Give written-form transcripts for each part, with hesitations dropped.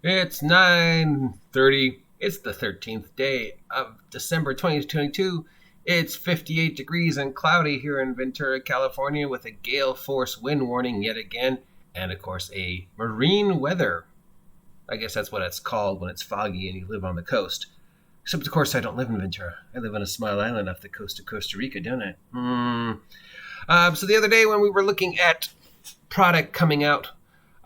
It's 9:30. It's the 13th day of December 2022. It's 58 degrees and cloudy here in Ventura, California, with a gale force wind warning yet again, and of course a marine weather. I guess that's what it's called when it's foggy and you live on the coast. Except, of course, I don't live in Ventura. I live on a small island off the coast of Costa Rica, don't I? So the other day when we were looking at product coming out,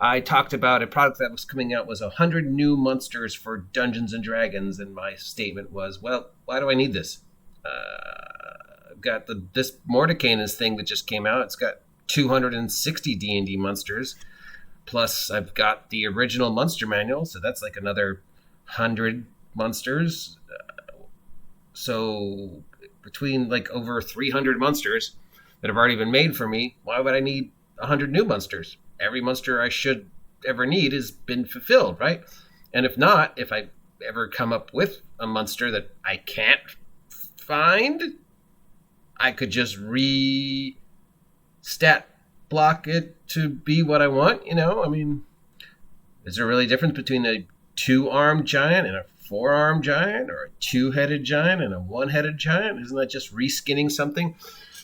I talked about a product that was coming out was 100 new monsters for Dungeons & Dragons, and my statement was, well, why do I need this? I've got this Mordekainen's thing that just came out. It's got 260 D&D monsters, plus I've got the original monster manual, so that's like another 100 monsters. So between like over 300 monsters that have already been made for me, why would I need 100 new monsters? Every monster I should ever need has been fulfilled, right? And if not, if I ever come up with a monster that I can't find, I could just stat block it to be what I want, I mean, is there really a difference between a 2-armed giant and a 4-armed giant, or a 2-headed giant and a 1-headed giant? Isn't that just reskinning something?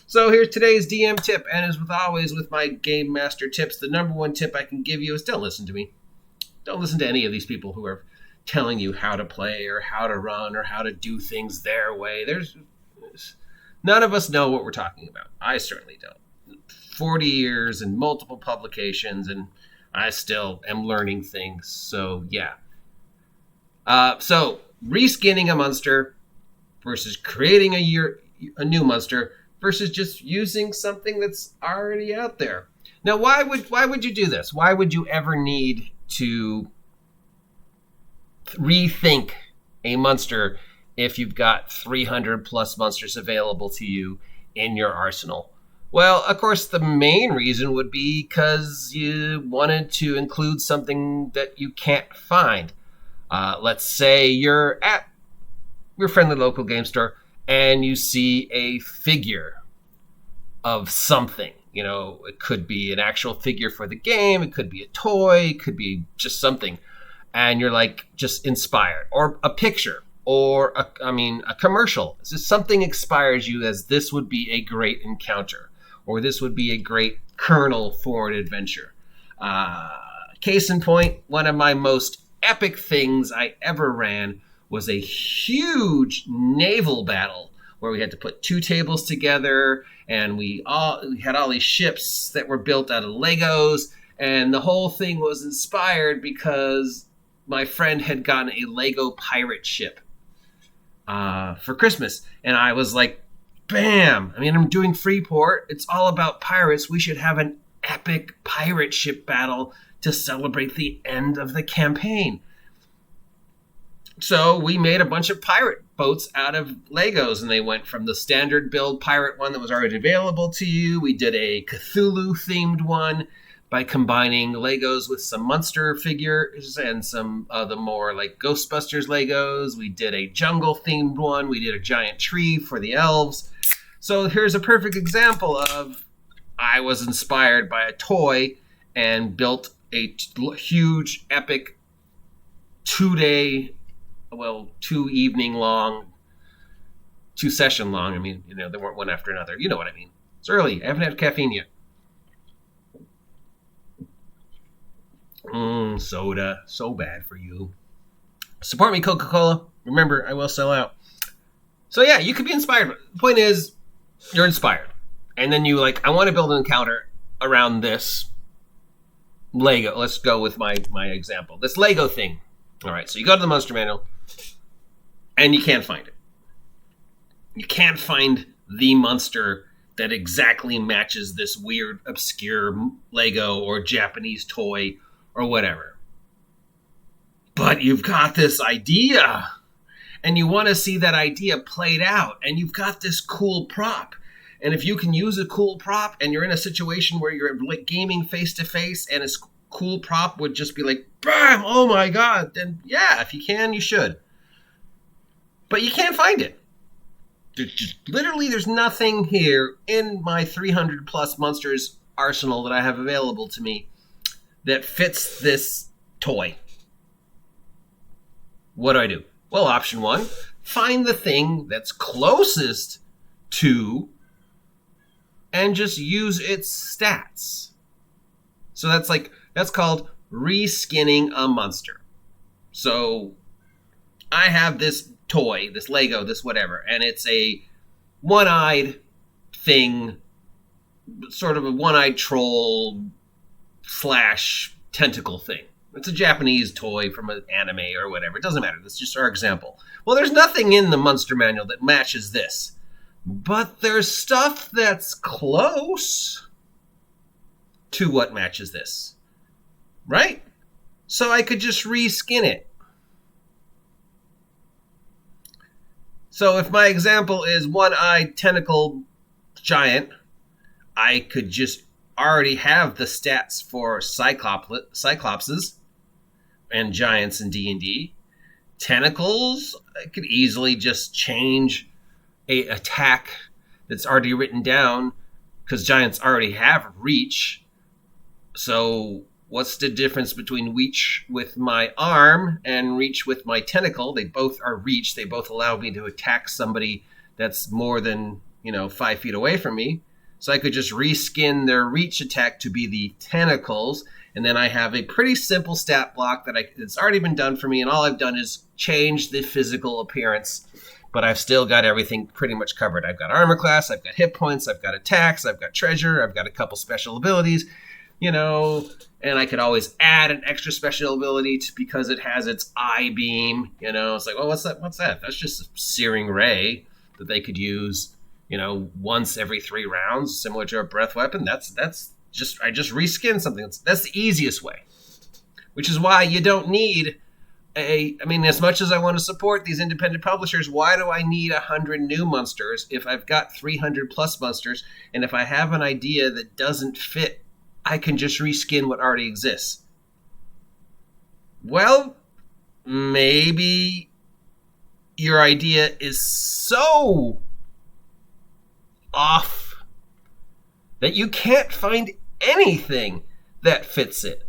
So here's today's DM tip, and as with always with my Game Master tips, the number one tip I can give you is don't listen to me. Don't listen to any of these people who are telling you how to play or how to run or how to do things their way. None of us know what we're talking about. I certainly don't. 40 years and multiple publications, and I still am learning things. So yeah. So reskinning a monster versus creating a new monster versus just using something that's already out there. Now, why would you do this? Why would you ever need to rethink a monster if you've got 300 plus monsters available to you in your arsenal? Well, of course, the main reason would be because you wanted to include something that you can't find. Let's say you're at your friendly local game store and you see a figure of something. It could be an actual figure for the game, it could be a toy, it could be just something, and you're like just inspired, or a picture, or a commercial. It's just something inspires you as this would be a great encounter, or this would be a great kernel for an adventure. Case in point, one of my most epic things I ever ran was a huge naval battle where we had to put 2 tables together, and we had all these ships that were built out of Legos, and the whole thing was inspired because my friend had gotten a Lego pirate ship for Christmas, and I was like, bam! I'm doing Freeport. It's all about pirates. We should have an epic pirate ship battle to celebrate the end of the campaign. So we made a bunch of pirate boats out of Legos, and they went from the standard build pirate one that was already available to you. We did a Cthulhu-themed one by combining Legos with some monster figures and some of the more like Ghostbusters Legos. We did a jungle-themed one. We did a giant tree for the elves. So here's a perfect example of I was inspired by a toy and built a huge, epic 2-evening long, 2-session long. They weren't one after another. You know what I mean. It's early. I haven't had caffeine yet. Soda. So bad for you. Support me, Coca-Cola. Remember, I will sell out. So yeah, you could be inspired. The point is, you're inspired. And then you I want to build an encounter around this Lego. Let's go with my example. This Lego thing. All right, so you go to the monster manual, and you can't find it. You can't find the monster that exactly matches this weird, obscure Lego or Japanese toy or whatever. But you've got this idea, and you want to see that idea played out, and you've got this cool prop. And if you can use a cool prop, and you're in a situation where you're gaming face-to-face, and it's cool prop would just be like, bam, oh my god, then yeah, if you can, you should. But you can't find it. There's nothing here in my 300 plus monsters arsenal that I have available to me that fits this toy. What do? Well, option one, find the thing that's closest to and just use its stats. So that's called reskinning a monster. So I have this toy, this Lego, this whatever, and it's a one-eyed thing, sort of a one-eyed troll / tentacle thing. It's a Japanese toy from an anime or whatever. It doesn't matter. That's just our example. Well, there's nothing in the monster manual that matches this. But there's stuff that's close to what matches this. Right? So I could just reskin it. So if my example is one-eyed tentacle giant, I could just already have the stats for cyclopses and giants in D&D. Tentacles, I could easily just change a attack that's already written down because giants already have reach. So what's the difference between reach with my arm and reach with my tentacle? They both are reach. They both allow me to attack somebody that's more than, 5 feet away from me. So I could just reskin their reach attack to be the tentacles. And then I have a pretty simple stat block it's already been done for me. And all I've done is change the physical appearance. But I've still got everything pretty much covered. I've got armor class. I've got hit points. I've got attacks. I've got treasure. I've got a couple special abilities, and I could always add an extra special ability because it has its eye beam. It's like, well, what's that? That's just a searing ray that they could use, once every 3 rounds, similar to a breath weapon. I just reskin something. That's the easiest way, which is why you don't need as much as I want to support these independent publishers, why do I need 100 new monsters if I've got 300 plus monsters? And if I have an idea that doesn't fit, I can just reskin what already exists. Well, maybe your idea is so off that you can't find anything that fits it.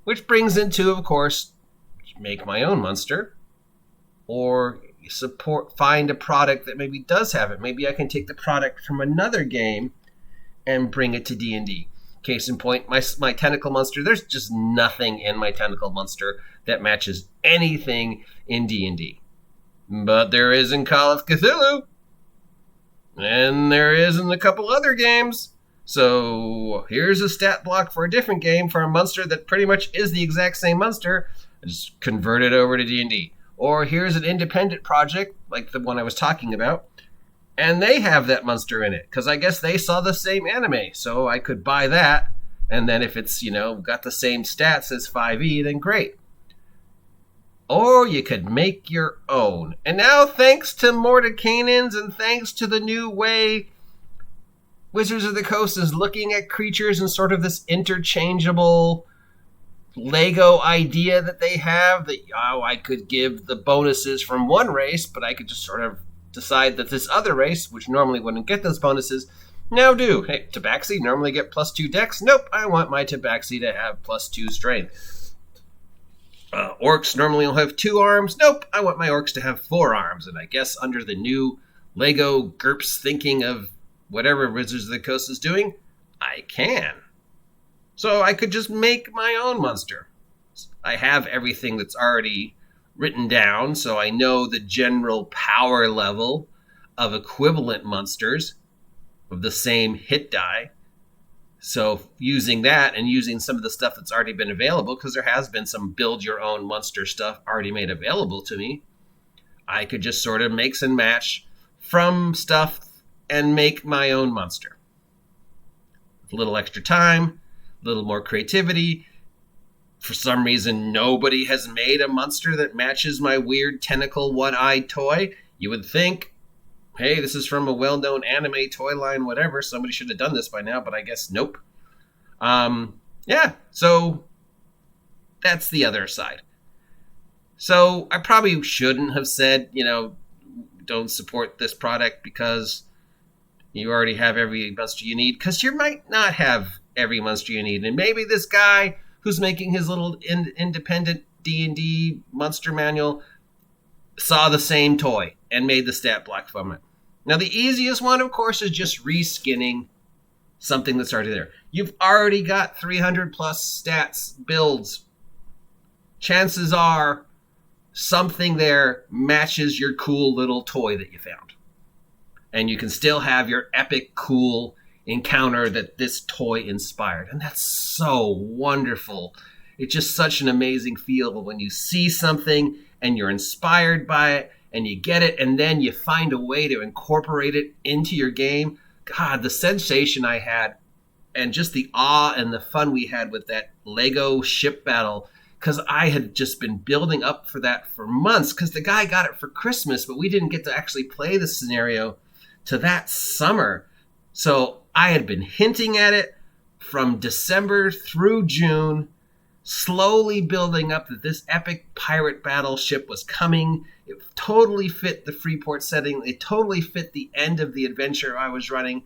Which brings into, of course, make my own monster, or find a product that maybe does have it. Maybe I can take the product from another game and bring it to D&D. Case in point, my tentacle monster, there's just nothing in my tentacle monster that matches anything in D&D. But there is in Call of Cthulhu, and there is in a couple other games. So here's a stat block for a different game for a monster that pretty much is the exact same monster. Just convert it over to D&D. Or here's an independent project, like the one I was talking about, and they have that monster in it, because I guess they saw the same anime, so I could buy that, and then if it's, got the same stats as 5e, then great. Or you could make your own. And now, thanks to Mordecaians and thanks to the new way Wizards of the Coast is looking at creatures and sort of this interchangeable Lego idea that they have, that I could give the bonuses from one race, but I could just sort of decide that this other race, which normally wouldn't get those bonuses, now do. Hey, Tabaxi normally get +2 dex. Nope, I want my Tabaxi to have +2 strength. Orcs normally will have 2 arms. Nope, I want my orcs to have 4 arms. And I guess under the new Lego GURPS thinking of whatever Wizards of the Coast is doing, I can. So I could just make my own monster. I have everything that's already written down, so I know the general power level of equivalent monsters of the same hit die. So using that and using some of the stuff that's already been available, because there has been some build your own monster stuff already made available to me, I could just sort of mix and match from stuff and make my own monster. With a little extra time, a little more creativity. For some reason, nobody has made a monster that matches my weird tentacle one-eyed toy. You would think, hey, this is from a well-known anime toy line, whatever. Somebody should have done this by now, but I guess nope. So that's the other side. So I probably shouldn't have said, don't support this product because you already have every monster you need, because you might not have every monster you need. And maybe this guy who's making his little independent D&D monster manual saw the same toy and made the stat block from it. Now, the easiest one, of course, is just reskinning something that's already there. You've already got 300 plus stats, builds. Chances are something there matches your cool little toy that you found. And you can still have your epic, cool encounter that this toy inspired. And that's so wonderful. It's just such an amazing feel when you see something and you're inspired by it and you get it and then you find a way to incorporate it into your game. God, the sensation I had and just the awe and the fun we had with that Lego ship battle, because I had just been building up for that for months because the guy got it for Christmas, but we didn't get to actually play the scenario to that summer. So I had been hinting at it from December through June, slowly building up that this epic pirate battleship was coming. It totally fit the Freeport setting. It totally fit the end of the adventure I was running.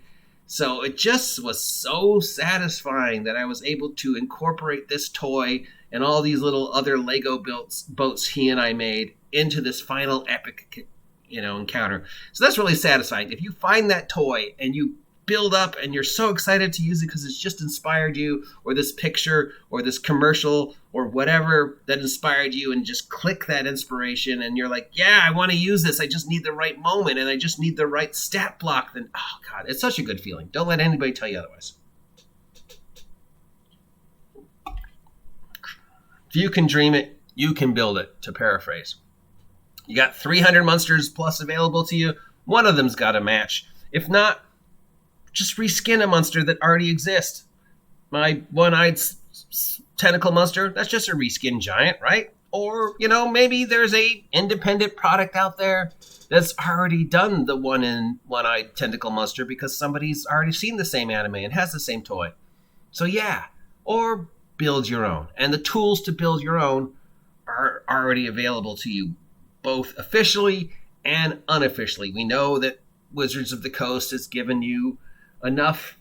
So it just was so satisfying that I was able to incorporate this toy and all these little other Lego boats he and I made into this final epic, encounter. So that's really satisfying. If you find that toy and you build up and you're so excited to use it because it's just inspired you, or this picture or this commercial or whatever that inspired you, and just click that inspiration and you're like, yeah, I want to use this. I just need the right moment and I just need the right stat block. Then, oh God, it's such a good feeling. Don't let anybody tell you otherwise. If you can dream it, you can build it, to paraphrase. You got 300 monsters plus available to you. One of them's got a match. If not, just reskin a monster that already exists. My one-eyed tentacle monster, that's just a reskin giant, right? Or, maybe there's a independent product out there that's already done the one-eyed tentacle monster because somebody's already seen the same anime and has the same toy. So yeah, or build your own. And the tools to build your own are already available to you, both officially and unofficially. We know that Wizards of the Coast has given you enough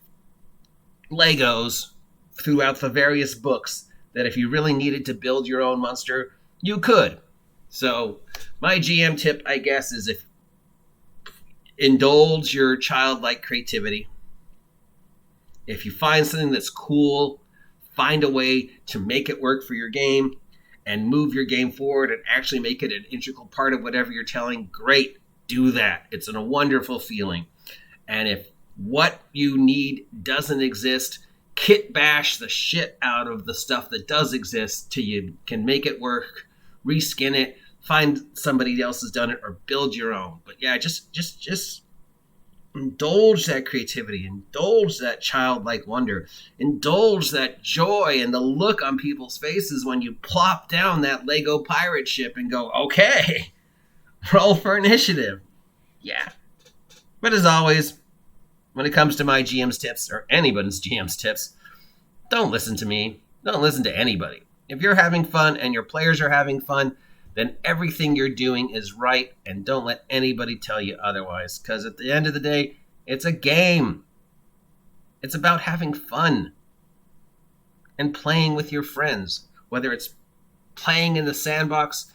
Legos throughout the various books that if you really needed to build your own monster, you could. So my GM tip, I guess, is indulge your childlike creativity. If you find something that's cool, find a way to make it work for your game and move your game forward and actually make it an integral part of whatever you're telling. Great, do that. It's a wonderful feeling. And if what you need doesn't exist, kit bash the shit out of the stuff that does exist till you can make it work, reskin it, find somebody else has done it, or build your own. But yeah, just indulge that creativity, indulge that childlike wonder, indulge that joy and the look on people's faces when you plop down that Lego pirate ship and go, okay, roll for initiative. Yeah. But as always, when it comes to my GM's tips, or anybody's GM's tips, don't listen to me. Don't listen to anybody. If you're having fun and your players are having fun, then everything you're doing is right, and don't let anybody tell you otherwise. Because at the end of the day, it's a game. It's about having fun and playing with your friends. Whether it's playing in the sandbox,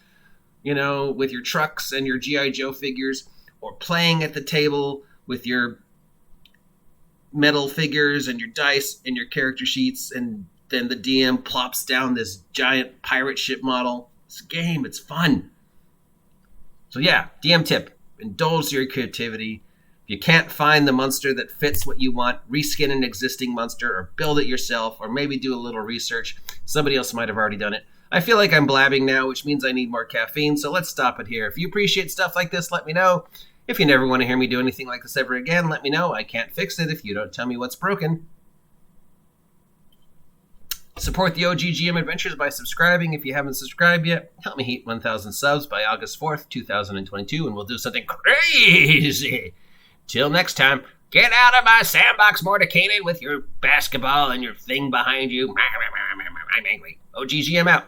with your trucks and your G.I. Joe figures, or playing at the table with your metal figures and your dice and your character sheets, and then the DM plops down this giant pirate ship model. It's a game. It's fun. So yeah, DM tip. Indulge your creativity. If you can't find the monster that fits what you want, reskin an existing monster or build it yourself, or maybe do a little research. Somebody else might have already done it. I feel like I'm blabbing now, which means I need more caffeine, so let's stop it here. If you appreciate stuff like this, let me know. If you never want to hear me do anything like this ever again, let me know. I can't fix it if you don't tell me what's broken. Support the OGGM Adventures by subscribing if you haven't subscribed yet. Help me hit 1,000 subs by August 4th, 2022, and we'll do something crazy. Till next time, get out of my sandbox, Mordecai, with your basketball and your thing behind you. I'm angry. OGGM out.